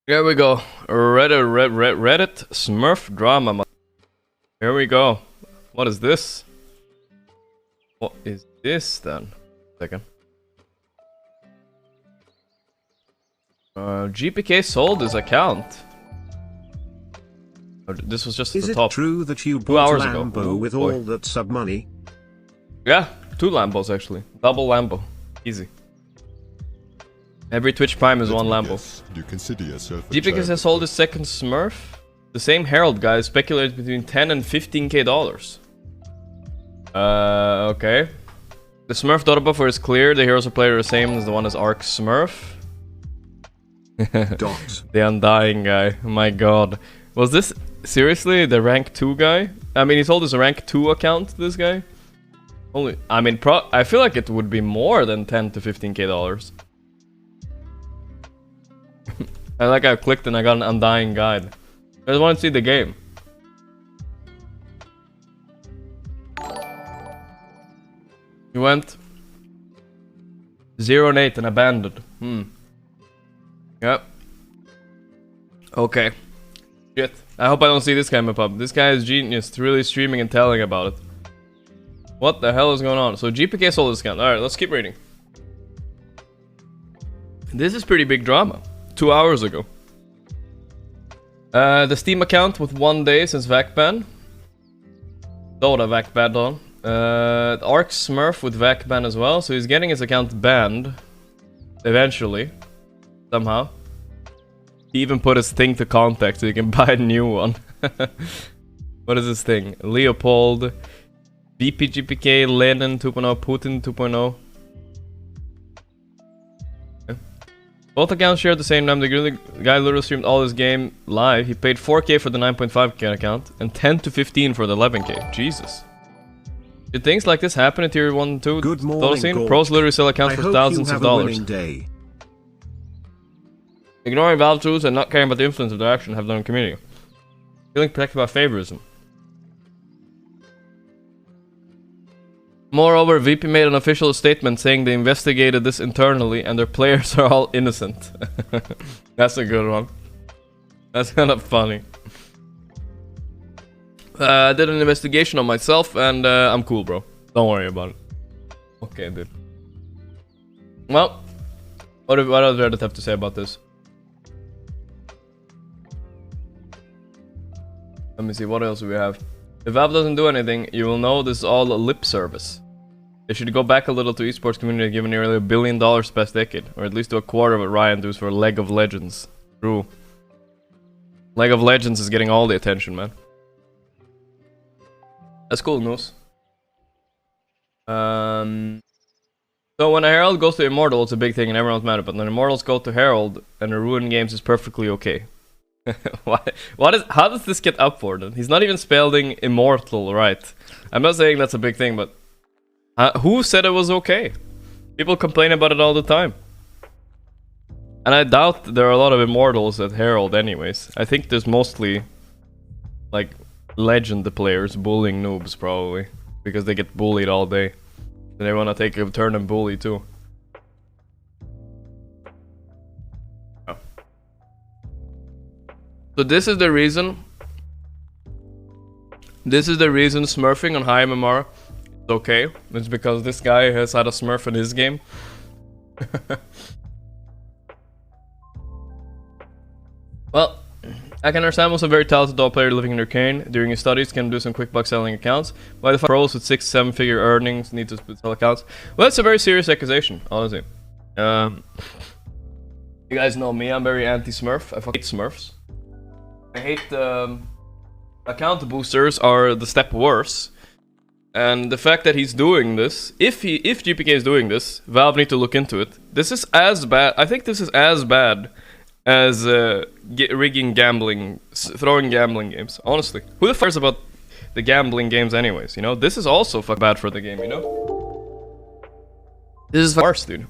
Here we go. Reddit Smurf drama. Here we go. What is this? What is this then? Second. GPK sold his account. This was just at the top. Is it true that you 2 bought hours Lambo ago. with all that sub money? Yeah, 2 Lambos actually. Double Lambo. Easy. Every Twitch Prime is 1 Lambo. You consider yourself a GPK has sold his second Smurf. The same Hearld guy speculated between 10 and 15k dollars. Okay. The Smurf Dota buffer is clear. The heroes are played are the same as the one as Acc Smurf. The Undying guy. My god. Was this seriously the rank 2 guy? I mean, he sold his rank 2 account, this guy. Only, I mean, I feel like it would be more than 10 to 15k dollars. I like I clicked and I got an Undying guide. I just want to see the game. He went 0 and 8 and abandoned. Yep. Okay. Shit. I hope I don't see this guy in my pub. This guy is genius, really streaming and telling about it. What the hell is going on? So GPK sold this account. Alright, let's keep reading. This is pretty big drama. 2 hours ago. The Steam account with 1 day since VAC ban. Dota VAC ban on. Acc Smurf with VAC ban as well, so he's getting his account banned. Eventually. Somehow. He even put his thing to contact so you can buy a new one. What is this thing? Leopold. vp.gpk, Lenin 2.0, Putin 2.0. Both accounts share the same name. The guy literally streamed all his game live. He paid 4k for the 9.5k account and 10 to 15 for the 11k. Jesus. Did things like this happen in tier 1 and 2? Good morning, Gorgc. Pros literally sell accounts for thousands of dollars. Ignoring Valve tools and not caring about the influence of their action have done in community. Feeling protected by favorism. Moreover, VP made an official statement saying they investigated this internally and their players are all innocent. That's a good one. That's kind of funny. I did an investigation on myself and I'm cool, bro. Don't worry about it. Okay, dude. Well, what does Reddit have to say about this? Let me see, what else do we have? If Valve doesn't do anything, you will know this is all a lip service. They should go back a little to esports community given nearly $1 billion past decade, or at least to a quarter of what Ryan does for League of Legends. True. League of Legends is getting all the attention, man. That's cool news. So when a Herald goes to Immortal, it's a big thing and everyone's mad about it. But when Immortals go to Herald and the Ruin games is perfectly okay. How does this get up for then? He's not even spelling immortal right. I'm not saying that's a big thing, but who said it was okay? People complain about it all the time. And I doubt there are a lot of immortals at Herald anyways. I think there's mostly like legend players bullying noobs probably. Because they get bullied all day. And they want to take a turn and bully too. So this is the reason. This is the reason smurfing on high MMR is okay. It's because this guy has had a smurf in his game. Well, I can understand most a very talented Dota player living in Arcane during his studies can do some quick buck selling accounts. Why the fuck pros with 6-7 figure earnings need to sell accounts? Well, that's a very serious accusation, honestly. You guys know me, I'm very anti-smurf. I fucking hate smurfs. I hate account boosters are the step worse, and the fact that he's doing this, if GPK is doing this, Valve need to look into it. This is as bad. I think this is as bad as rigging gambling, throwing gambling games. Honestly, who the fuck cares about the gambling games anyways? You know, this is also fuck bad for the game. You know, this is worse, dude.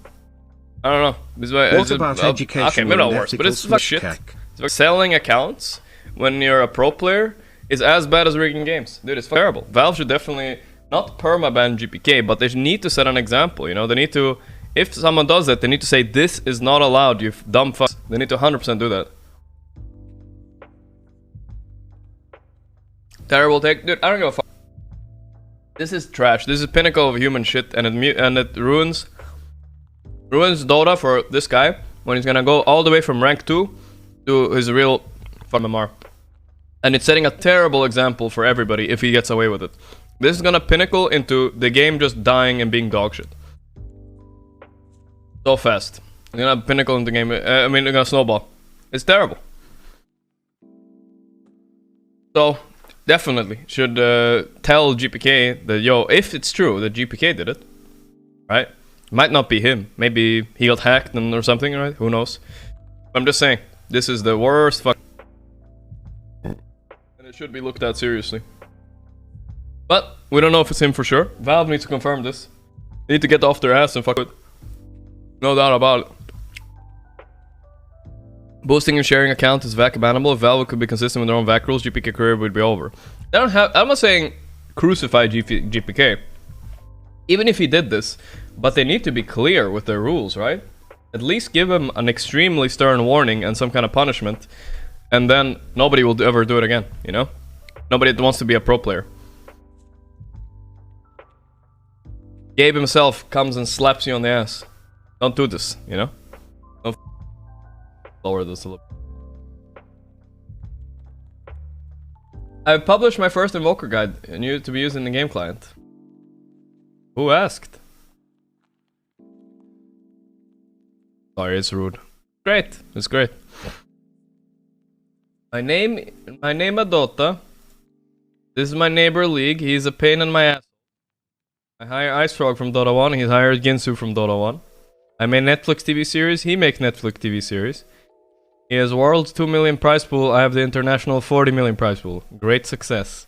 I don't know. This is why, what about education? Okay, maybe not worse, but it's fuck shit. It's like selling accounts when you're a pro player is as bad as rigging games. Dude, it's terrible. Valve should definitely not permaban GPK, but they need to set an example, you know? They need to, if someone does that, they need to say, this is not allowed, you dumb fuck. They need to 100% do that. Terrible take. Dude, I don't give a fuck. This is trash. This is pinnacle of human shit, and it ruins Dota for this guy when he's gonna go all the way from rank 2 to his real MMR. And it's setting a terrible example for everybody if he gets away with it. This is gonna pinnacle into the game just dying and being dog shit. So fast. It's gonna pinnacle into the game. I mean, it's gonna snowball. It's terrible. So, definitely should tell GPK that, yo, if it's true that GPK did it, right? It might not be him. Maybe he got hacked or something, right? Who knows? I'm just saying, this is the worst fuck. And it should be looked at seriously. But, we don't know if it's him for sure. Valve needs to confirm this. They need to get off their ass and fuck it. No doubt about it. Boosting and sharing account is VAC bannable. If Valve could be consistent with their own VAC rules, GPK career would be over. They don't have. I'm not saying crucify GPK. Even if he did this, but they need to be clear with their rules, right? At least give him an extremely stern warning and some kind of punishment, and then nobody will ever do it again. You know, nobody wants to be a pro player. Gabe himself comes and slaps you on the ass. Don't do this, you know? Don't lower this a little. I've published my first Invoker guide to be used in the game client. Who asked? Sorry, it's rude. Great, it's great. My name at Dota. This is my neighbor League. He's a pain in my ass. I hire Ice Frog from Dota 1. He's hired Ginsu from Dota 1. I made Netflix TV series, he makes Netflix TV series. He has world's 2 million prize pool, I have the international 40 million prize pool. Great success.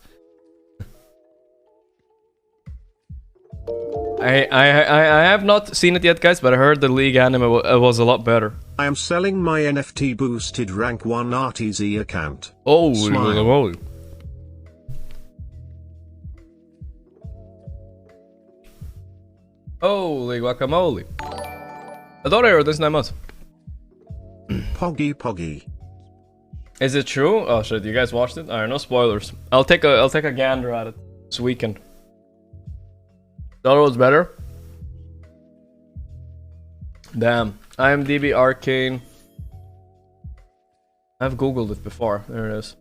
I have not seen it yet, guys, but I heard the League anime was a lot better. I am selling my NFT boosted rank 1 Arteezy account. Oh, Smile. Holy guacamole. I thought I heard this name out. Poggy. Is it true? Oh shit, you guys watched it? Alright, no spoilers. I'll take a gander at it this weekend. Thought it was better? Damn. IMDb Arcane. I've googled it before. There it is.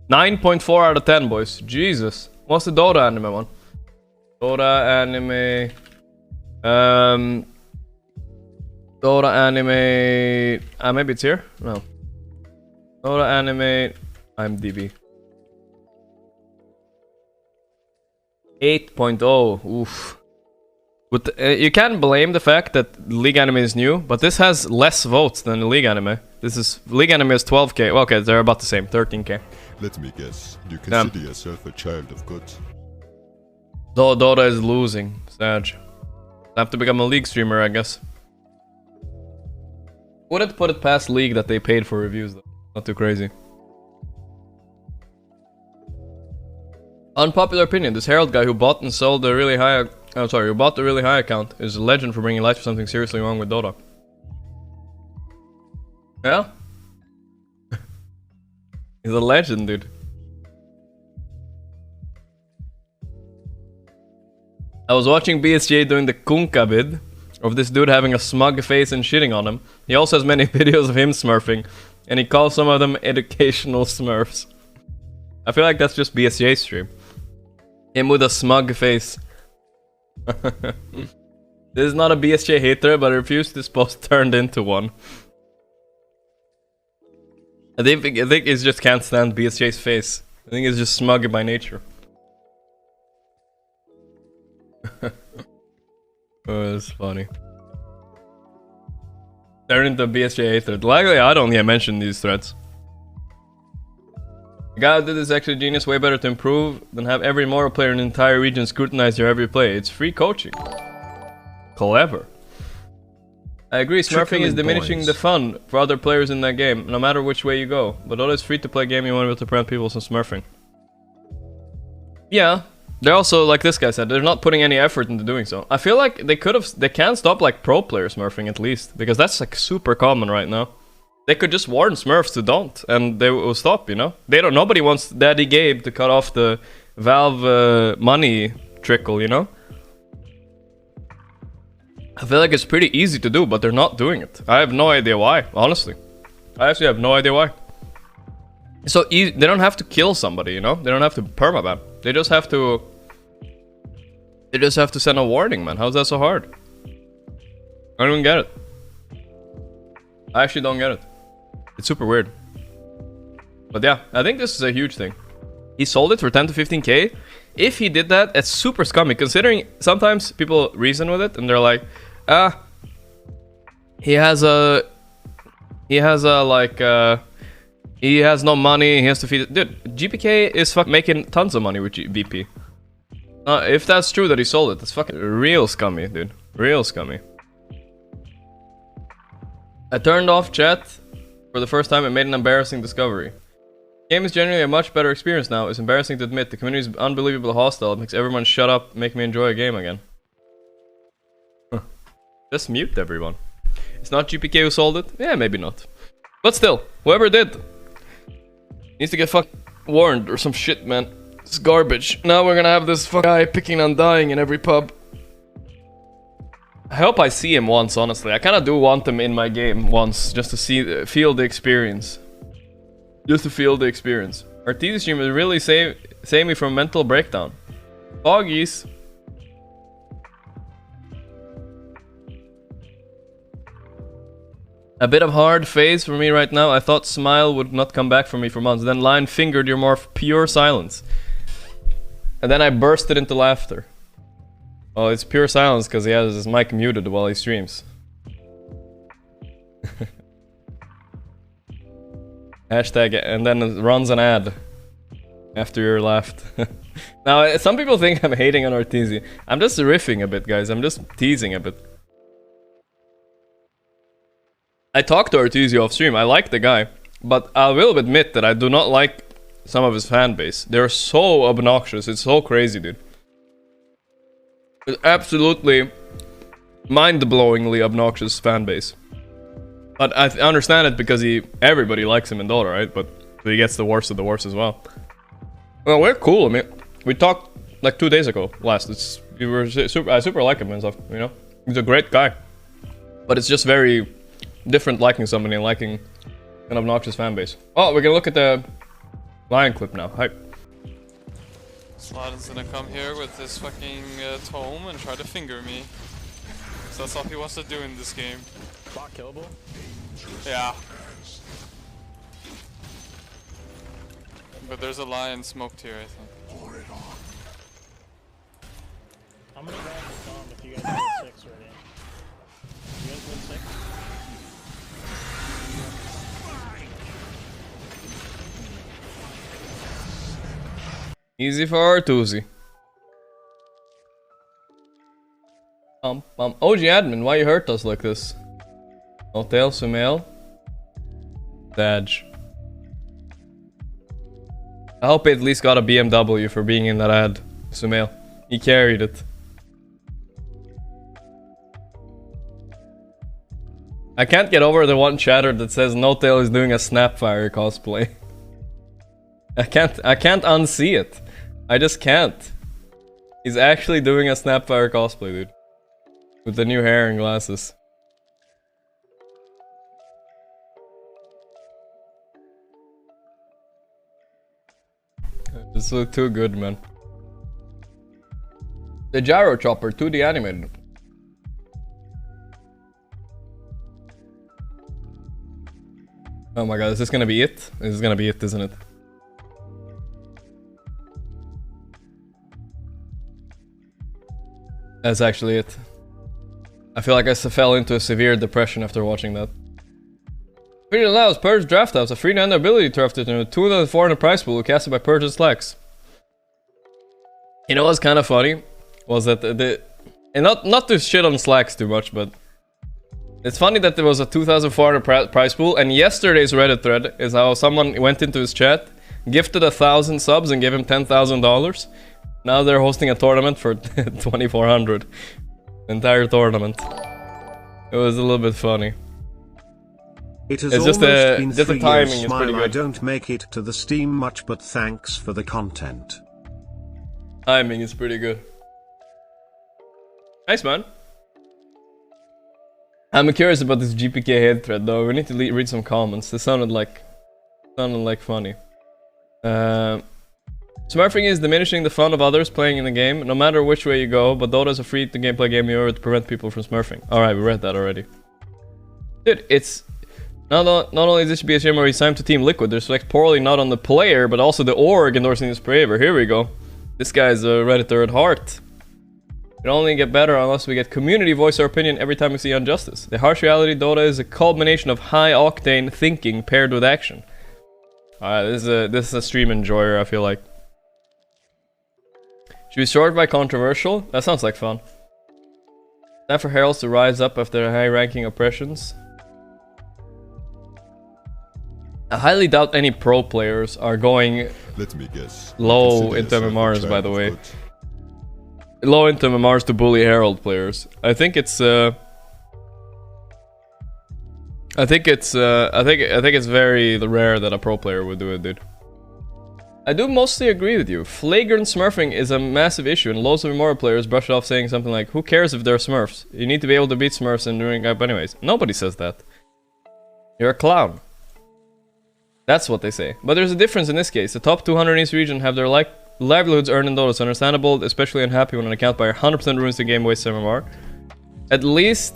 9.4 out of 10, boys. Jesus. What's the Dota anime one? Dota anime. Dota anime. Maybe it's here? No. Dota anime. IMDb. 8.0. Oof. But you can't blame the fact that League anime is new, but this has less votes than the League anime. League anime is 12k. Well, okay, they're about the same. 13k. Let me guess. You consider yourself a child of God. Dota is losing. Sad. I have to become a League streamer, I guess. Wouldn't put it past League that they paid for reviews, though. Not too crazy. Unpopular opinion: this Hearld guy who bought and sold a really high. Who bought the really high account is a legend for bringing light to something seriously wrong with Dota. Yeah? He's a legend, dude. I was watching BSJ doing the Kunka vid of this dude having a smug face and shitting on him. He also has many videos of him smurfing, and he calls some of them educational smurfs. I feel like that's just BSJ's stream. Him with a smug face. This is not a BSJ hater, but I refuse this post turned into one. I think he just can't stand BSJ's face. I think he's just smug by nature. Oh, that's funny. Turn into a BSJ hater. Luckily, I don't mention these threads. The guy who did this actually genius, way better to improve than have every moral player in the entire region scrutinize your every play. It's free coaching. Clever. I agree, smurfing is diminishing the fun for other players in that game, no matter which way you go. But Dota is free to play game, you want to be able to prevent people from smurfing. Yeah, they're also, like this guy said, they're not putting any effort into doing so. I feel like they can stop like pro player smurfing at least, because that's like super common right now. They could just warn Smurfs to don't, and they will stop, you know? They don't. Nobody wants Daddy Gabe to cut off the Valve money trickle, you know? I feel like it's pretty easy to do, but they're not doing it. I have no idea why, honestly. I actually have no idea why. So easy. They don't have to kill somebody, you know? They don't have to permaban. They just have to... They just have to send a warning, man. How's that so hard? I don't even get it. I actually don't get it. It's super weird. But yeah, I think this is a huge thing. He sold it for 10 to 15k. If he did that, it's super scummy. Considering sometimes people reason with it and they're like, he has no money, he has to feed it. Dude, GPK is making tons of money with VP. If that's true that he sold it, that's fucking real scummy, dude. Real scummy. I turned off chat for the first time and made an embarrassing discovery. The game is generally a much better experience now. It's embarrassing to admit. The community is unbelievably hostile. It makes everyone shut up, make me enjoy a game again. Just mute everyone. It's not GPK who sold it? Yeah, maybe not. But still, whoever did needs to get warned or some shit, man. It's garbage. Now we're gonna have this guy picking on dying in every pub. I hope I see him once, honestly. I kinda do want him in my game once, just to feel the experience. Just to feel the experience. Arteezy stream will really save me from mental breakdown. Foggies. A bit of hard phase for me right now. I thought Smile would not come back for me for months. Then Line fingered your more pure silence. And then I bursted into laughter. Oh, it's pure silence because he has his mic muted while he streams. Hashtag, and then it runs an ad after you're laughed. Now, some people think I'm hating on Arteezy. I'm just riffing a bit, guys. I'm just teasing a bit. I talked to Arteezy off stream. I like the guy, but I will admit that I do not like some of his fan base. They're so obnoxious. It's so crazy, dude. It's absolutely mind-blowingly obnoxious fan base. But I understand it because everybody likes him in Dota, right? But he gets the worst of the worst as well. Well, we're cool. I mean, we talked like 2 days ago last. I super like him and stuff, you know? He's a great guy. But it's just very different liking somebody and liking an obnoxious fan base. Oh, we're gonna look at the Lion clip now. Hype. Sladen's gonna come here with this fucking tome and try to finger me. So that's all he wants to do in this game. Bot killable? Yeah. But there's a lion smoked here, I think. I'm gonna grab the bomb if you guys have 6 ready. You guys win 6? Easy for Arteezy. OG admin, why you hurt us like this? Hotel, Sumail. Dodge. I hope he at least got a BMW for being in that ad. Sumail. He carried it. I can't get over the one chatter that says Notail is doing a Snapfire cosplay. I can't unsee it. I just can't. He's actually doing a Snapfire cosplay, dude. With the new hair and glasses. This looks too good, man. The Gyro Chopper, 2D animated. Oh my god, is this gonna be it? This is gonna be it, isn't it? That's actually it. I feel like I fell into a severe depression after watching that. Free allows Purge Draft House, a free and ability draft it in a 2,400 prize pool casted by Purge and Slacks. You know what's kind of funny? Was that and not to shit on Slacks too much, but it's funny that there was a 2,400 prize pool, and yesterday's Reddit thread is how someone went into his chat, gifted 1,000 subs and gave him $10,000. Now they're hosting a tournament for 2,400. Entire tournament. It was a little bit funny. It has It's almost been just the 3 timing years. is pretty Smile, I good. don't make it to the Steam much, but thanks for the content. Timing is pretty good. Nice, man. I'm curious about this GPK head thread though. We need to read some comments. They sounded like funny. Smurfing is diminishing the fun of others playing in the game, no matter which way you go, but Dota is a free to gameplay game in order to prevent people from smurfing. Alright, we read that already. Dude, it's not only this should be a shame where he signed to Team Liquid, there's like poorly not on the player, but also the org endorsing this behavior. Here we go. This guy's a Redditor at heart. It only get better unless we get community voice our opinion every time we see injustice. The harsh reality Dota is a culmination of high octane thinking paired with action. Alright, this is a stream enjoyer, I feel like. Should we sort by controversial? That sounds like fun. Time for Hearlds to rise up after high-ranking oppressions. I highly doubt any pro players are going Let me guess. low into MMRs, by the way. Low into MMRs to bully Hearld players. I think it's I think it's very rare that a pro player would do it, dude. I do mostly agree with you. Flagrant smurfing is a massive issue, and loads of Immortal players brush it off saying something like, who cares if they're smurfs? You need to be able to beat smurfs and doing up anyways. Nobody says that. You're a clown. That's what they say. But there's a difference in this case. The top 200 in each region have their livelihoods earned in Dota. It's understandable, especially unhappy when an account buyer 100% ruins the game, wastes MMR. At least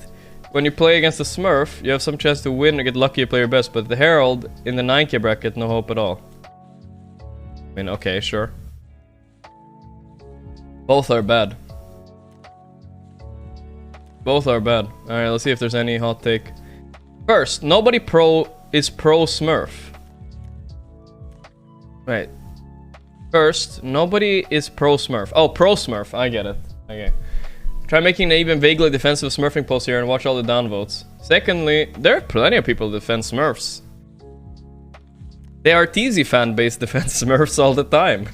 when you play against a smurf, you have some chance to win or get lucky to play your best, but the Hearld in the 9k bracket, no hope at all. I mean, okay, sure. Both are bad. Both are bad. Alright, let's see if there's any hot take. First, nobody is pro Smurf. Right. First, nobody is pro Smurf. Oh, pro Smurf. I get it. Okay. Try making an even vaguely defensive smurfing post here and watch all the downvotes. Secondly, there are plenty of people who defend Smurfs. The Arteezy fanbase defends Smurfs all the time.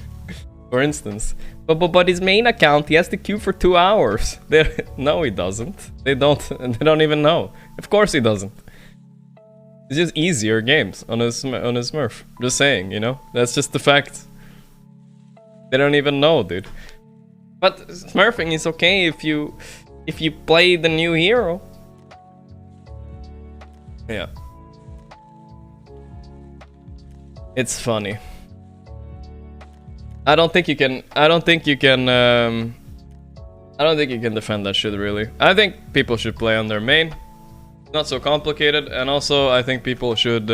For instance. But his main account, he has to queue for 2 hours. No, he doesn't. They don't even know. Of course he doesn't. It's just easier games on his Smurf. Just saying, you know? That's just the fact. They don't even know, dude. But smurfing is okay if you play the new hero. Yeah. It's funny. I don't think you can defend that shit, really. I think people should play on their main. Not so complicated, and also I think people should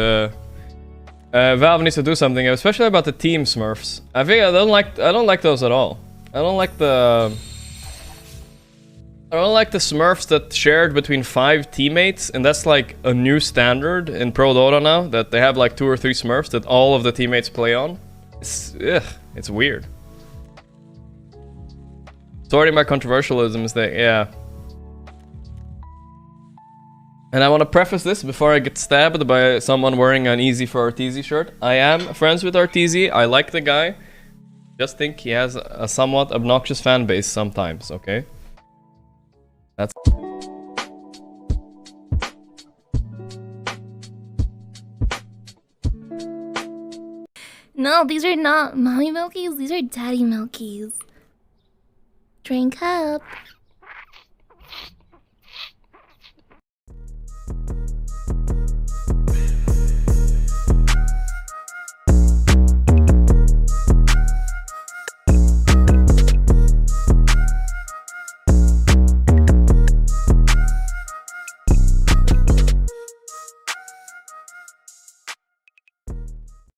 Valve needs to do something, especially about the team smurfs. I don't like those at all. I don't like the smurfs that shared between 5 teammates, and that's like a new standard in Pro Dota now, that they have like 2 or 3 smurfs that all of the teammates play on. It's weird. Sorting my controversialism is that, yeah. And I want to preface this before I get stabbed by someone wearing an Easy for Arteezy shirt. I am friends with Arteezy, I like the guy. Just think he has a somewhat obnoxious fan base sometimes, okay? That's... No, these are not mommy milkies, these are daddy milkies. Drink up.